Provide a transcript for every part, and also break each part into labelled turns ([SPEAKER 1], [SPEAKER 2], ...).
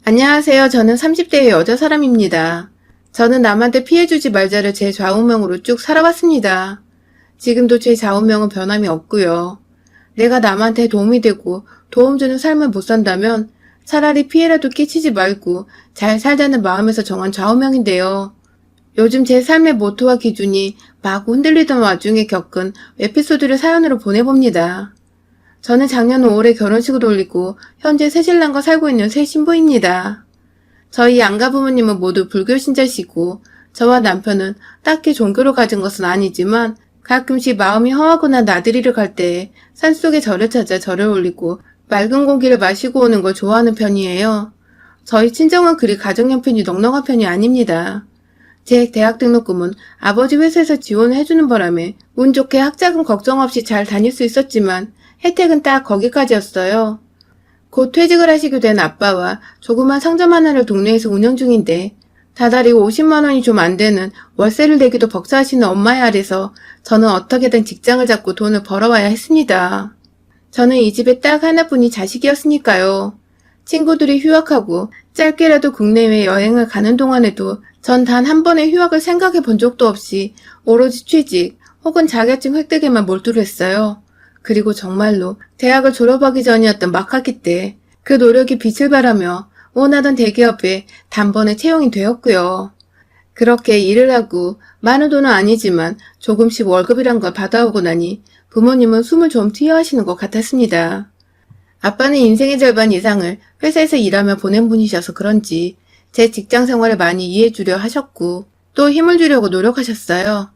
[SPEAKER 1] 안녕하세요. 저는 30대의 여자 사람입니다. 저는 남한테 피해주지 말자를 제 좌우명으로 쭉 살아왔습니다. 지금도 제 좌우명은 변함이 없고요. 내가 남한테 도움이 되고 도움 주는 삶을 못 산다면 차라리 피해라도 끼치지 말고 잘 살자는 마음에서 정한 좌우명인데요. 요즘 제 삶의 모토와 기준이 마구 흔들리던 와중에 겪은 에피소드를 사연으로 보내봅니다. 저는 작년 5월에 결혼식을 올리고 현재 새신랑과 살고 있는 새 신부입니다. 저희 양가 부모님은 모두 불교 신자시고 저와 남편은 딱히 종교를 가진 것은 아니지만 가끔씩 마음이 허하거나 나들이를 갈 때 산속의 절을 찾아 절을 올리고 맑은 공기를 마시고 오는 걸 좋아하는 편이에요. 저희 친정은 그리 가정 형편이 넉넉한 편이 아닙니다. 제 대학 등록금은 아버지 회사에서 지원을 해주는 바람에 운 좋게 학자금 걱정 없이 잘 다닐 수 있었지만 혜택은 딱 거기까지였어요. 곧 퇴직을 하시게 된 아빠와 조그만 상점 하나를 동네에서 운영 중인데 다달이 50만 원이 좀 안 되는 월세를 내기도 벅차하시는 엄마의 아래서 저는 어떻게든 직장을 잡고 돈을 벌어와야 했습니다. 저는 이 집에 딱 하나뿐인 자식이었으니까요. 친구들이 휴학하고 짧게라도 국내외 여행을 가는 동안에도 전 단 한 번의 휴학을 생각해 본 적도 없이 오로지 취직 혹은 자격증 획득에만 몰두를 했어요. 그리고 정말로 대학을 졸업하기 전이었던 막학기 때 그 노력이 빛을 발하며 원하던 대기업에 단번에 채용이 되었고요. 그렇게 일을 하고 많은 돈은 아니지만 조금씩 월급이란 걸 받아오고 나니 부모님은 숨을 좀 트여하시는 것 같았습니다. 아빠는 인생의 절반 이상을 회사에서 일하며 보낸 분이셔서 그런지 제 직장 생활을 많이 이해해주려 하셨고 또 힘을 주려고 노력하셨어요.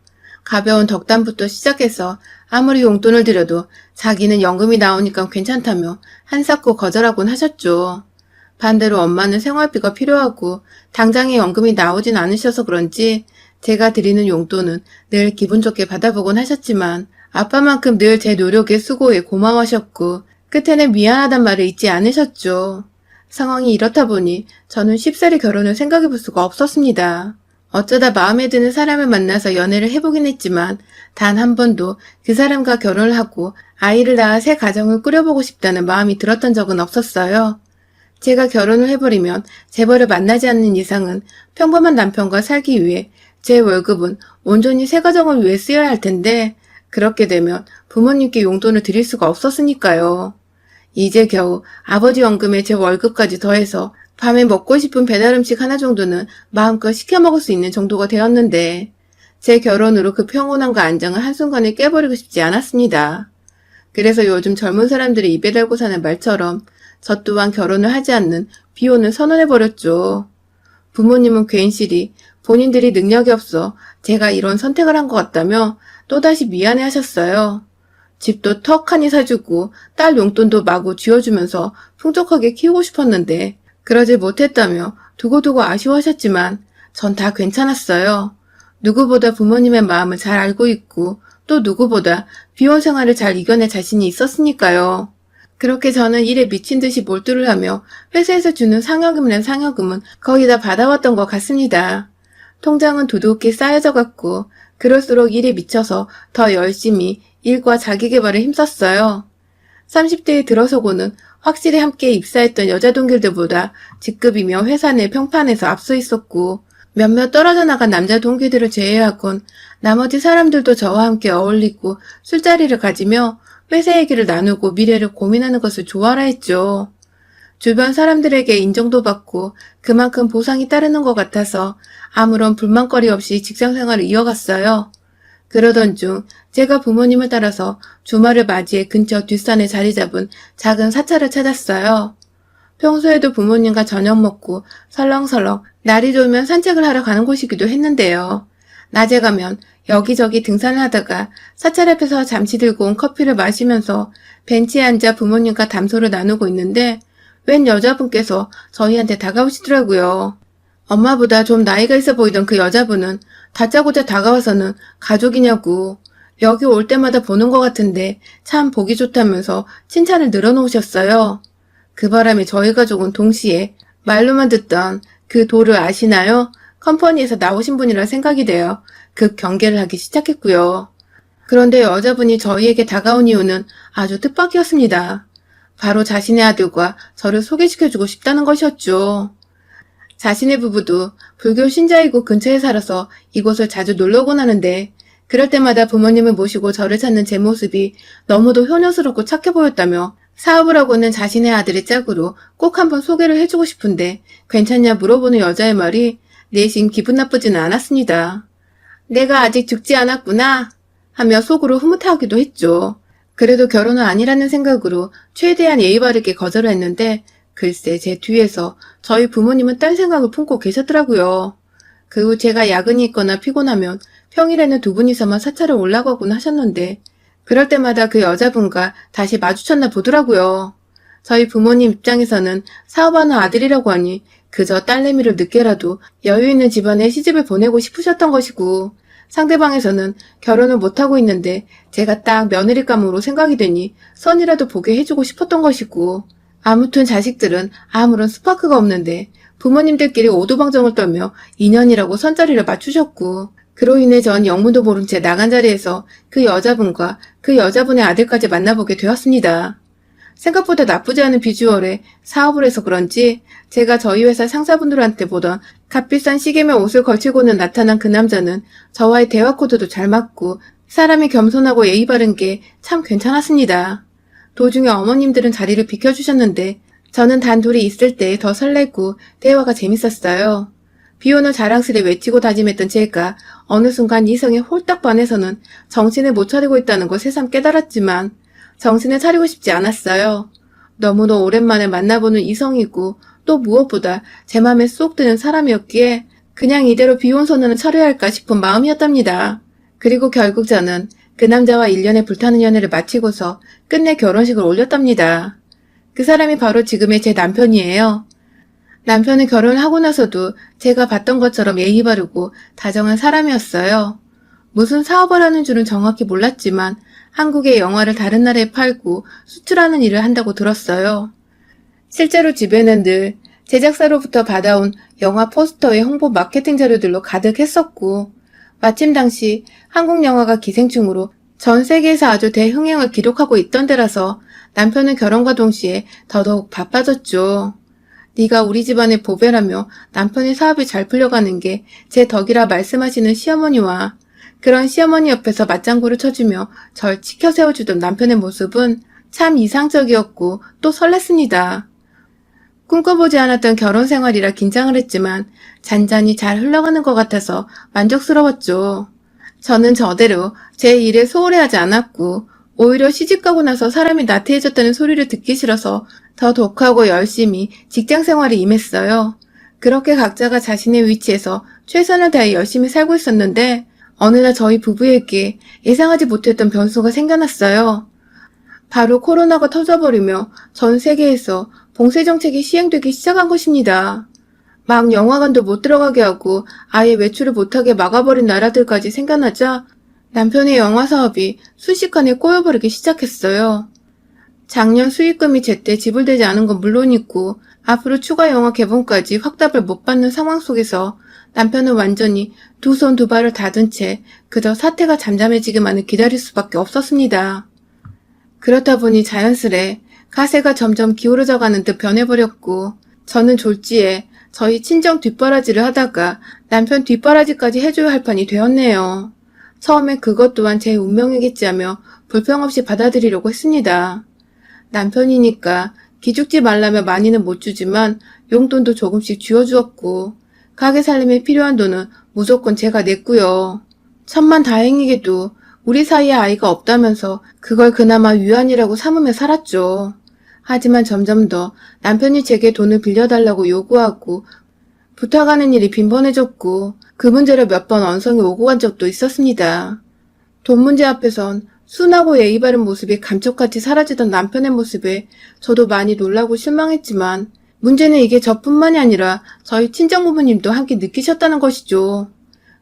[SPEAKER 1] 가벼운 덕담부터 시작해서 아무리 용돈을 드려도 자기는 연금이 나오니까 괜찮다며 한사코 거절하곤 하셨죠. 반대로 엄마는 생활비가 필요하고 당장에 연금이 나오진 않으셔서 그런지 제가 드리는 용돈은 늘 기분 좋게 받아보곤 하셨지만 아빠만큼 늘 제 노력에 수고에 고마워하셨고 끝에는 미안하단 말을 잊지 않으셨죠. 상황이 이렇다 보니 저는 쉽사리 결혼을 생각해 볼 수가 없었습니다. 어쩌다 마음에 드는 사람을 만나서 연애를 해보긴 했지만 단 한 번도 그 사람과 결혼을 하고 아이를 낳아 새 가정을 꾸려보고 싶다는 마음이 들었던 적은 없었어요. 제가 결혼을 해버리면 재벌을 만나지 않는 이상은 평범한 남편과 살기 위해 제 월급은 온전히 새 가정을 위해 쓰여야 할 텐데 그렇게 되면 부모님께 용돈을 드릴 수가 없었으니까요. 이제 겨우 아버지 연금에 제 월급까지 더해서 밤에 먹고 싶은 배달음식 하나 정도는 마음껏 시켜 먹을 수 있는 정도가 되었는데 제 결혼으로 그 평온함과 안정을 한순간에 깨버리고 싶지 않았습니다. 그래서 요즘 젊은 사람들이 입에 달고 사는 말처럼 저 또한 결혼을 하지 않는 비혼을 선언해버렸죠. 부모님은 괜시리 본인들이 능력이 없어 제가 이런 선택을 한 것 같다며 또다시 미안해 하셨어요. 집도 턱하니 사주고 딸 용돈도 마구 쥐어주면서 풍족하게 키우고 싶었는데 그러지 못했다며 두고두고 아쉬워하셨지만 전 다 괜찮았어요. 누구보다 부모님의 마음을 잘 알고 있고 또 누구보다 비혼 생활을 잘 이겨낼 자신이 있었으니까요. 그렇게 저는 일에 미친 듯이 몰두를 하며 회사에서 주는 상여금이란 상여금은 거의 다 받아왔던 것 같습니다. 통장은 두둑히 쌓여져 갔고 그럴수록 일에 미쳐서 더 열심히 일과 자기계발에 힘썼어요. 30대에 들어서고는 확실히 함께 입사했던 여자 동기들보다 직급이며 회사 내 평판에서 앞서 있었고 몇몇 떨어져 나간 남자 동기들을 제외하곤 나머지 사람들도 저와 함께 어울리고 술자리를 가지며 회사 얘기를 나누고 미래를 고민하는 것을 좋아라 했죠. 주변 사람들에게 인정도 받고 그만큼 보상이 따르는 것 같아서 아무런 불만거리 없이 직장생활을 이어갔어요. 그러던 중 제가 부모님을 따라서 주말을 맞이해 근처 뒷산에 자리 잡은 작은 사찰을 찾았어요. 평소에도 부모님과 저녁 먹고 설렁설렁 날이 좋으면 산책을 하러 가는 곳이기도 했는데요. 낮에 가면 여기저기 등산을 하다가 사찰 앞에서 잠시 들고 온 커피를 마시면서 벤치에 앉아 부모님과 담소를 나누고 있는데 웬 여자분께서 저희한테 다가오시더라고요. 엄마보다 좀 나이가 있어 보이던 그 여자분은 다짜고짜 다가와서는 가족이냐고 여기 올 때마다 보는 것 같은데 참 보기 좋다면서 칭찬을 늘어놓으셨어요. 그 바람에 저희 가족은 동시에 말로만 듣던 그 도를 아시나요? 컴퍼니에서 나오신 분이라 생각이 되어 급 경계를 하기 시작했고요. 그런데 여자분이 저희에게 다가온 이유는 아주 뜻밖이었습니다. 바로 자신의 아들과 저를 소개시켜주고 싶다는 것이었죠. 자신의 부부도 불교 신자이고 근처에 살아서 이곳을 자주 놀러 오곤 하는데 그럴 때마다 부모님을 모시고 저를 찾는 제 모습이 너무도 효녀스럽고 착해 보였다며 사업을 하고는 자신의 아들의 짝으로 꼭 한번 소개를 해주고 싶은데 괜찮냐 물어보는 여자의 말이 내심 기분 나쁘지는 않았습니다. 내가 아직 죽지 않았구나 하며 속으로 흐뭇하기도 했죠. 그래도 결혼은 아니라는 생각으로 최대한 예의 바르게 거절을 했는데 글쎄 제 뒤에서 저희 부모님은 딴 생각을 품고 계셨더라고요. 그 후 제가 야근이 있거나 피곤하면 평일에는 두 분이서만 사찰을 올라가곤 하셨는데 그럴 때마다 그 여자분과 다시 마주쳤나 보더라고요. 저희 부모님 입장에서는 사업하는 아들이라고 하니 그저 딸내미를 늦게라도 여유 있는 집안에 시집을 보내고 싶으셨던 것이고 상대방에서는 결혼을 못하고 있는데 제가 딱 며느리감으로 생각이 되니 선이라도 보게 해주고 싶었던 것이고 아무튼 자식들은 아무런 스파크가 없는데 부모님들끼리 오두방정을 떨며 인연이라고 선자리를 맞추셨고 그로 인해 전 영문도 모른 채 나간 자리에서 그 여자분과 그 여자분의 아들까지 만나보게 되었습니다. 생각보다 나쁘지 않은 비주얼에 사업을 해서 그런지 제가 저희 회사 상사분들한테 보던 값비싼 시계며 옷을 걸치고는 나타난 그 남자는 저와의 대화 코드도 잘 맞고 사람이 겸손하고 예의 바른 게 참 괜찮았습니다. 도중에 어머님들은 자리를 비켜주셨는데 저는 단둘이 있을 때 더 설레고 대화가 재밌었어요. 비오는 자랑스레 외치고 다짐했던 제가 어느 순간 이성에 홀딱 반해서는 정신을 못 차리고 있다는 걸 새삼 깨달았지만 정신을 차리고 싶지 않았어요. 너무도 오랜만에 만나보는 이성이고 또 무엇보다 제 맘에 쏙 드는 사람이었기에 그냥 이대로 비혼 선언을 차려야 할까 싶은 마음이었답니다. 그리고 결국 저는 그 남자와 1년의 불타는 연애를 마치고서 끝내 결혼식을 올렸답니다. 그 사람이 바로 지금의 제 남편이에요. 남편은 결혼을 하고 나서도 제가 봤던 것처럼 예의 바르고 다정한 사람이었어요. 무슨 사업을 하는 줄은 정확히 몰랐지만 한국의 영화를 다른 나라에 팔고 수출하는 일을 한다고 들었어요. 실제로 집에는 늘 제작사로부터 받아온 영화 포스터의 홍보 마케팅 자료들로 가득했었고 마침 당시 한국 영화가 기생충으로 전 세계에서 아주 대흥행을 기록하고 있던 데라서 남편은 결혼과 동시에 더더욱 바빠졌죠. 네가 우리 집안의 보배라며 남편의 사업이 잘 풀려가는 게 제 덕이라 말씀하시는 시어머니와 그런 시어머니 옆에서 맞장구를 쳐주며 절 치켜 세워주던 남편의 모습은 참 이상적이었고 또 설렜습니다. 꿈꿔보지 않았던 결혼 생활이라 긴장을 했지만 잔잔히 잘 흘러가는 것 같아서 만족스러웠죠. 저는 저대로 제 일에 소홀해하지 않았고 오히려 시집가고 나서 사람이 나태해졌다는 소리를 듣기 싫어서 더 독하고 열심히 직장 생활에 임했어요. 그렇게 각자가 자신의 위치에서 최선을 다해 열심히 살고 있었는데 어느 날 저희 부부에게 예상하지 못했던 변수가 생겨났어요. 바로 코로나가 터져버리며 전 세계에서 봉쇄 정책이 시행되기 시작한 것입니다. 막 영화관도 못 들어가게 하고 아예 외출을 못하게 막아버린 나라들까지 생겨나자 남편의 영화 사업이 순식간에 꼬여버리기 시작했어요. 작년 수익금이 제때 지불되지 않은 건 물론이고 앞으로 추가 영화 개봉까지 확답을 못 받는 상황 속에서 남편은 완전히 두 손 두 발을 닫은 채 그저 사태가 잠잠해지기만을 기다릴 수밖에 없었습니다. 그렇다 보니 자연스레 가세가 점점 기울어져가는 듯 변해버렸고 저는 졸지에 저희 친정 뒷바라지를 하다가 남편 뒷바라지까지 해줘야 할 판이 되었네요. 처음엔 그것 또한 제 운명이겠지 하며 불평 없이 받아들이려고 했습니다. 남편이니까 기죽지 말라며 많이는 못 주지만 용돈도 조금씩 쥐어주었고 가게 살림에 필요한 돈은 무조건 제가 냈고요. 천만다행히게도 우리 사이에 아이가 없다면서 그걸 그나마 위안이라고 삼으며 살았죠. 하지만 점점 더 남편이 제게 돈을 빌려달라고 요구하고 부탁하는 일이 빈번해졌고 그 문제로 몇 번 언성이 오고 간 적도 있었습니다. 돈 문제 앞에선 순하고 예의 바른 모습이 감쪽같이 사라지던 남편의 모습에 저도 많이 놀라고 실망했지만 문제는 이게 저뿐만이 아니라 저희 친정부모님도 함께 느끼셨다는 것이죠.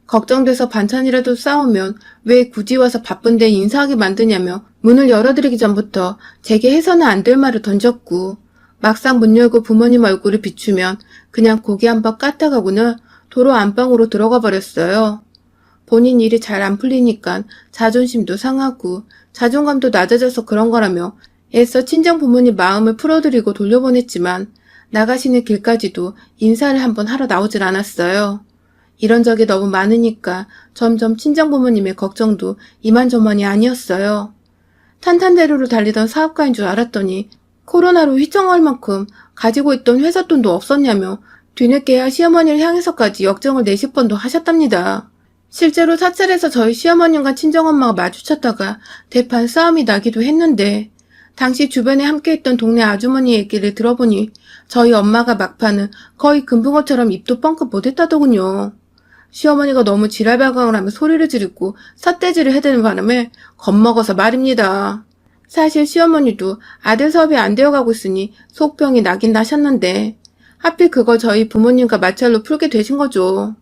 [SPEAKER 1] 걱정돼서 반찬이라도 싸우면 왜 굳이 와서 바쁜데 인사하게 만드냐며 문을 열어드리기 전부터 제게 해서는 안 될 말을 던졌고 막상 문 열고 부모님 얼굴을 비추면 그냥 고개 한번 까딱하고는 도로 안방으로 들어가 버렸어요. 본인 일이 잘 안 풀리니까 자존심도 상하고 자존감도 낮아져서 그런 거라며 애써 친정 부모님 마음을 풀어드리고 돌려보냈지만 나가시는 길까지도 인사를 한번 하러 나오질 않았어요. 이런 적이 너무 많으니까 점점 친정 부모님의 걱정도 이만저만이 아니었어요. 탄탄대로로 달리던 사업가인 줄 알았더니 코로나로 휘청할 만큼 가지고 있던 회사 돈도 없었냐며 뒤늦게야 시어머니를 향해서까지 역정을 내십 번도 하셨답니다. 실제로 사찰에서 저희 시어머님과 친정엄마가 마주쳤다가 대판 싸움이 나기도 했는데 당시 주변에 함께했던 동네 아주머니 얘기를 들어보니 저희 엄마가 막판은 거의 금붕어처럼 입도 뻥끗 못했다더군요. 시어머니가 너무 지랄발광을 하며 소리를 지르고 삿대질을 해대는 바람에 겁먹어서 말입니다. 사실 시어머니도 아들 사업이 안 되어가고 있으니 속병이 나긴 나셨는데 하필 그걸 저희 부모님과 마찰로 풀게 되신 거죠.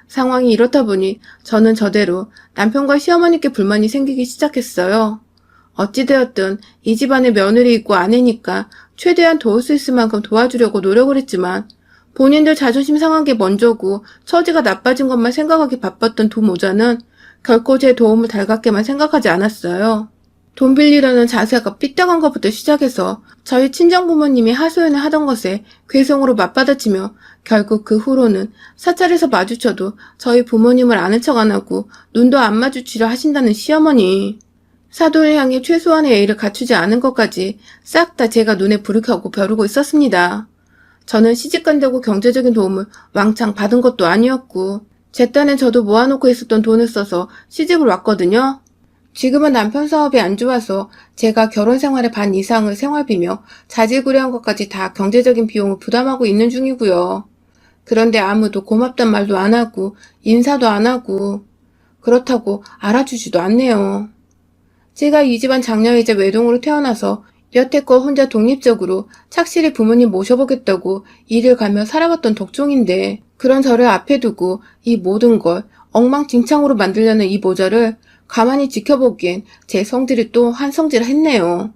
[SPEAKER 1] 상황이 이렇다 보니 저는 저대로 남편과 시어머니께 불만이 생기기 시작했어요. 어찌되었든 이 집안에 며느리 있고 아내니까 최대한 도울 수 있을 만큼 도와주려고 노력을 했지만 본인들 자존심 상한 게 먼저고 처지가 나빠진 것만 생각하기 바빴던 두 모자는 결코 제 도움을 달갑게만 생각하지 않았어요. 돈 빌리려는 자세가 삐딱한 것부터 시작해서 저희 친정부모님이 하소연을 하던 것에 괴성으로 맞받아치며 결국 그 후로는 사찰에서 마주쳐도 저희 부모님을 아는 척 안 하고 눈도 안 마주치려 하신다는 시어머니. 사돈을 향해 최소한의 예의를 갖추지 않은 것까지 싹 다 제가 눈에 불을 켜고 벼르고 있었습니다. 저는 시집간다고 경제적인 도움을 왕창 받은 것도 아니었고 제 딴엔 저도 모아놓고 있었던 돈을 써서 시집을 왔거든요. 지금은 남편 사업이 안 좋아서 제가 결혼 생활의 반 이상을 생활비며 자질구레한 것까지 다 경제적인 비용을 부담하고 있는 중이고요. 그런데 아무도 고맙단 말도 안 하고 인사도 안 하고 그렇다고 알아주지도 않네요. 제가 이 집안 장녀이자 외동으로 태어나서 여태껏 혼자 독립적으로 착실히 부모님 모셔보겠다고 일을 가며 살아왔던 덕종인데 그런 저를 앞에 두고 이 모든 걸 엉망진창으로 만들려는 이 모자를 가만히 지켜보기엔 제 성질이 또 한 성질 했네요.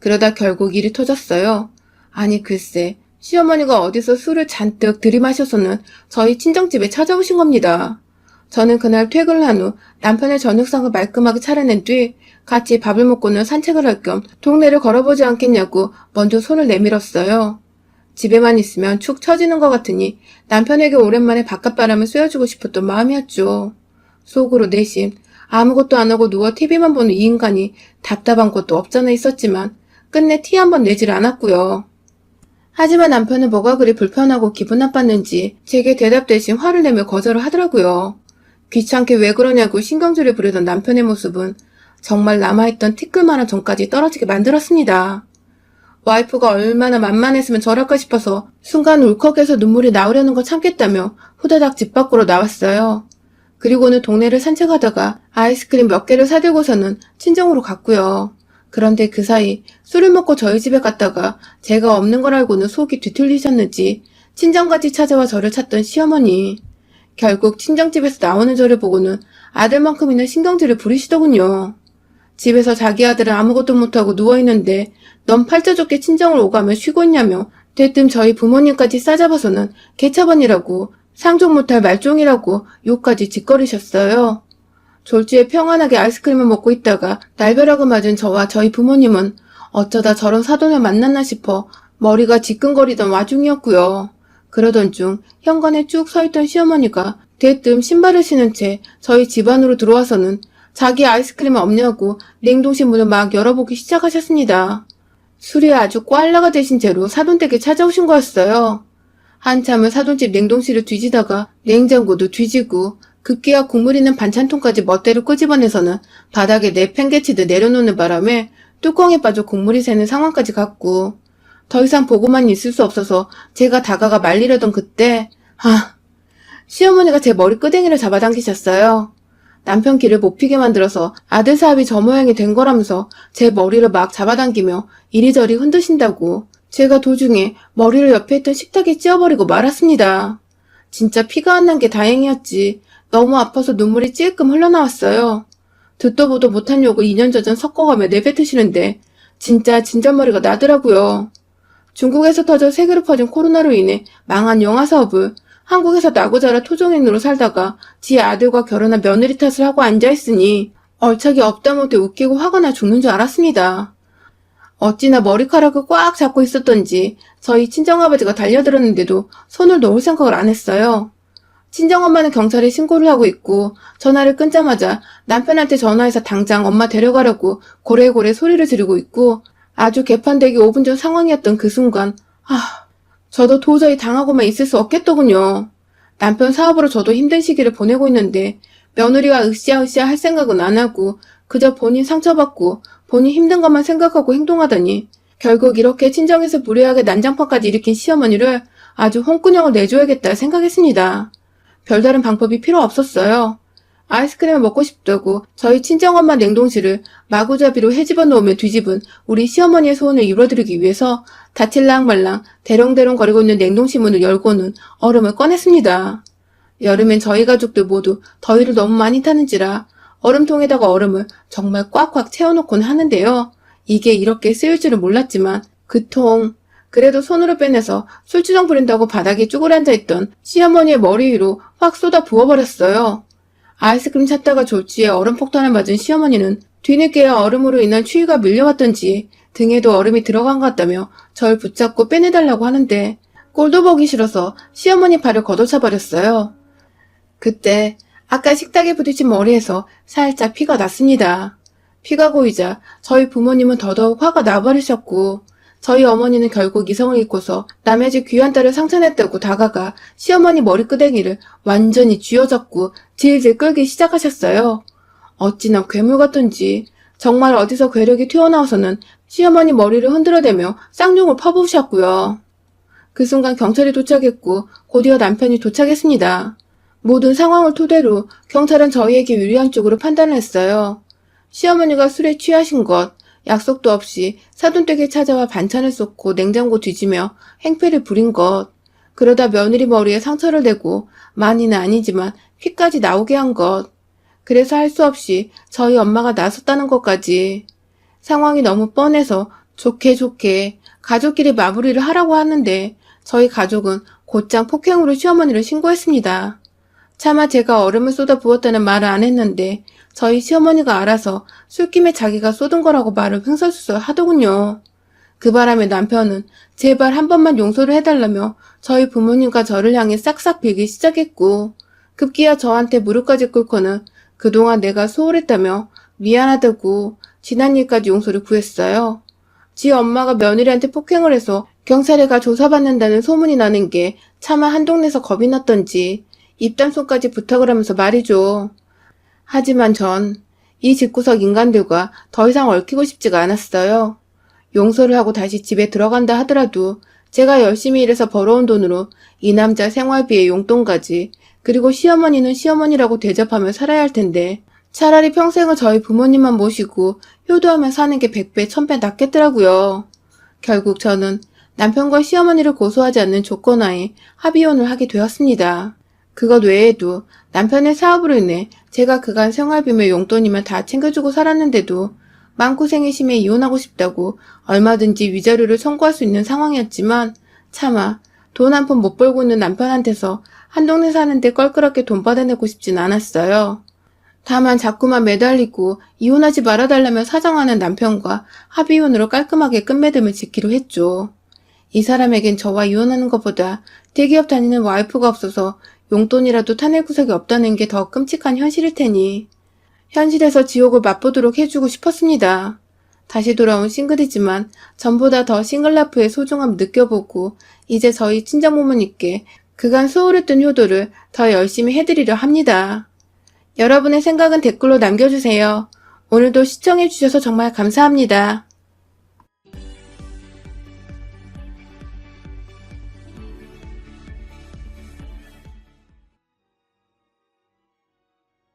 [SPEAKER 1] 그러다 결국 일이 터졌어요. 아니 글쎄 시어머니가 어디서 술을 잔뜩 들이마셔서는 저희 친정집에 찾아오신 겁니다. 저는 그날 퇴근을 한 후 남편의 저녁상을 말끔하게 차려낸 뒤 같이 밥을 먹고는 산책을 할 겸 동네를 걸어보지 않겠냐고 먼저 손을 내밀었어요. 집에만 있으면 축 처지는 것 같으니 남편에게 오랜만에 바깥바람을 쐬어주고 싶었던 마음이었죠. 속으로 내심 아무것도 안 하고 누워 TV만 보는 이 인간이 답답한 것도 없잖아 있었지만 끝내 티 한 번 내질 않았고요. 하지만 남편은 뭐가 그리 불편하고 기분 나빴는지 제게 대답 대신 화를 내며 거절을 하더라고요. 귀찮게 왜 그러냐고 신경질을 부리던 남편의 모습은 정말 남아있던 티끌만한 정까지 떨어지게 만들었습니다. 와이프가 얼마나 만만했으면 저럴까 싶어서 순간 울컥해서 눈물이 나오려는 걸 참겠다며 후다닥 집 밖으로 나왔어요. 그리고는 동네를 산책하다가 아이스크림 몇 개를 사들고서는 친정으로 갔고요. 그런데 그 사이 술을 먹고 저희 집에 갔다가 제가 없는 걸 알고는 속이 뒤틀리셨는지 친정까지 찾아와 저를 찾던 시어머니. 결국 친정집에서 나오는 저를 보고는 아들만큼이나 신경질을 부리시더군요. 집에서 자기 아들은 아무것도 못하고 누워있는데 넌 팔자좋게 친정을 오가며 쉬고 있냐며 대뜸 저희 부모님까지 싸잡아서는 개차반이라고 상종 못할 말종이라고 욕까지 짓거리셨어요. 졸지에 평안하게 아이스크림을 먹고 있다가 날벼락을 맞은 저와 저희 부모님은 어쩌다 저런 사돈을 만났나 싶어 머리가 지끈거리던 와중이었고요. 그러던 중 현관에 쭉 서있던 시어머니가 대뜸 신발을 신은 채 저희 집 안으로 들어와서는 자기 아이스크림은 없냐고 냉동실 문을 막 열어보기 시작하셨습니다. 술이 아주 꽐라가 되신 채로 사돈댁에 찾아오신 거였어요. 한참을 사돈집 냉동실을 뒤지다가 냉장고도 뒤지고 급기야 국물 있는 반찬통까지 멋대로 끄집어내서는 바닥에 내팽개치듯 내려놓는 바람에 뚜껑에 빠져 국물이 새는 상황까지 갔고 더 이상 보고만 있을 수 없어서 제가 다가가 말리려던 그때 시어머니가 제 머리끄댕이를 잡아당기셨어요. 남편 길을 못 피게 만들어서 아들 사업이 저 모양이 된 거라면서 제 머리를 막 잡아당기며 이리저리 흔드신다고 제가 도중에 머리를 옆에 있던 식탁에 찧어버리고 말았습니다. 진짜 피가 안 난 게 다행이었지. 너무 아파서 눈물이 찔끔 흘러나왔어요. 듣도 보도 못한 욕을 2년 전전 섞어가며 내뱉으시는데 진짜 진절머리가 나더라고요. 중국에서 터져 세계로 퍼진 코로나로 인해 망한 영화 사업을 한국에서 나고 자라 토종인으로 살다가 지 아들과 결혼한 며느리 탓을 하고 앉아있으니 얼척이 없다 못해 웃기고 화가 나 죽는 줄 알았습니다. 어찌나 머리카락을 꽉 잡고 있었던지 저희 친정아버지가 달려들었는데도 손을 놓을 생각을 안 했어요. 친정엄마는 경찰에 신고를 하고 있고 전화를 끊자마자 남편한테 전화해서 당장 엄마 데려가려고 고래고래 소리를 지르고 있고 아주 개판되기 5분 전 상황이었던 그 순간 저도 도저히 당하고만 있을 수 없겠더군요. 남편 사업으로 저도 힘든 시기를 보내고 있는데 며느리가 으쌰으쌰 할 생각은 안 하고 그저 본인 상처받고 본인 힘든 것만 생각하고 행동하더니 결국 이렇게 친정에서 무례하게 난장판까지 일으킨 시어머니를 아주 홍군형을 내줘야겠다 생각했습니다. 별다른 방법이 필요 없었어요. 아이스크림을 먹고 싶다고 저희 친정엄마 냉동실을 마구잡이로 헤집어 놓으며 뒤집은 우리 시어머니의 소원을 이뤄드리기 위해서 다칠랑 말랑 대롱대롱 거리고 있는 냉동실 문을 열고는 얼음을 꺼냈습니다. 여름엔 저희 가족들 모두 더위를 너무 많이 타는지라 얼음통에다가 얼음을 정말 꽉꽉 채워놓곤 하는데요. 이게 이렇게 쓰일 줄은 몰랐지만 그 통, 그래도 손으로 빼내서 술주정 부린다고 바닥에 쭈그려 앉아있던 시어머니의 머리 위로 확 쏟아 부어버렸어요. 아이스크림 찾다가 졸지에 얼음 폭탄을 맞은 시어머니는 뒤늦게야 얼음으로 인한 추위가 밀려왔던지 등에도 얼음이 들어간 것 같다며 절 붙잡고 빼내달라고 하는데 꼴도 보기 싫어서 시어머니 발을 걷어차버렸어요. 그때 아까 식탁에 부딪힌 머리에서 살짝 피가 났습니다. 피가 고이자 저희 부모님은 더더욱 화가 나버리셨고 저희 어머니는 결국 이성을 잃고서 남의 집 귀한 딸을 상처냈다고 다가가 시어머니 머리끄댕이를 완전히 쥐어잡고 질질 끌기 시작하셨어요. 어찌나 괴물 같던지 정말 어디서 괴력이 튀어나와서는 시어머니 머리를 흔들어대며 쌍욕을 퍼부으셨고요. 그 순간 경찰이 도착했고 곧이어 남편이 도착했습니다. 모든 상황을 토대로 경찰은 저희에게 유리한 쪽으로 판단을 했어요. 시어머니가 술에 취하신 것, 약속도 없이 사돈댁에 찾아와 반찬을 쏟고 냉장고 뒤지며 행패를 부린 것, 그러다 며느리 머리에 상처를 내고 많이는 아니지만 피까지 나오게 한 것, 그래서 할 수 없이 저희 엄마가 나섰다는 것까지. 상황이 너무 뻔해서 좋게 가족끼리 마무리를 하라고 하는데 저희 가족은 곧장 폭행으로 시어머니를 신고했습니다. 차마 제가 얼음을 쏟아 부었다는 말을 안 했는데 저희 시어머니가 알아서 술김에 자기가 쏟은 거라고 말을 횡설수설 하더군요. 그 바람에 남편은 제발 한 번만 용서를 해달라며 저희 부모님과 저를 향해 싹싹 빌기 시작했고 급기야 저한테 무릎까지 꿇고는 그동안 내가 소홀했다며 미안하다고 지난 일까지 용서를 구했어요. 지 엄마가 며느리한테 폭행을 해서 경찰에 가 조사받는다는 소문이 나는 게 차마 한동네에서 겁이 났던지 입담소까지 부탁을 하면서 말이죠. 하지만 전 이 집구석 인간들과 더 이상 얽히고 싶지가 않았어요. 용서를 하고 다시 집에 들어간다 하더라도 제가 열심히 일해서 벌어온 돈으로 이 남자 생활비에 용돈까지 그리고 시어머니는 시어머니라고 대접하며 살아야 할 텐데 차라리 평생을 저희 부모님만 모시고 효도하며 사는 게 100배 1000배 낫겠더라고요. 결국 저는 남편과 시어머니를 고소하지 않는 조건하에 합의혼을 하게 되었습니다. 그것 외에도 남편의 사업으로 인해 제가 그간 생활비며 용돈이면 다 챙겨주고 살았는데도 마음고생이 심해 이혼하고 싶다고 얼마든지 위자료를 청구할 수 있는 상황이었지만 차마 돈 한 푼 못 벌고 있는 남편한테서 한 동네 사는데 껄끄럽게 돈 받아내고 싶진 않았어요. 다만 자꾸만 매달리고 이혼하지 말아달라며 사정하는 남편과 합의혼으로 깔끔하게 끝맺음을 짓기로 했죠. 이 사람에겐 저와 이혼하는 것보다 대기업 다니는 와이프가 없어서 용돈이라도 타낼 구석이 없다는 게 더 끔찍한 현실일 테니 현실에서 지옥을 맛보도록 해주고 싶었습니다. 다시 돌아온 싱글이지만 전보다 더 싱글라이프의 소중함을 느껴보고 이제 저희 친정부모님께 그간 소홀했던 효도를 더 열심히 해드리려 합니다. 여러분의 생각은 댓글로 남겨주세요. 오늘도 시청해주셔서 정말 감사합니다.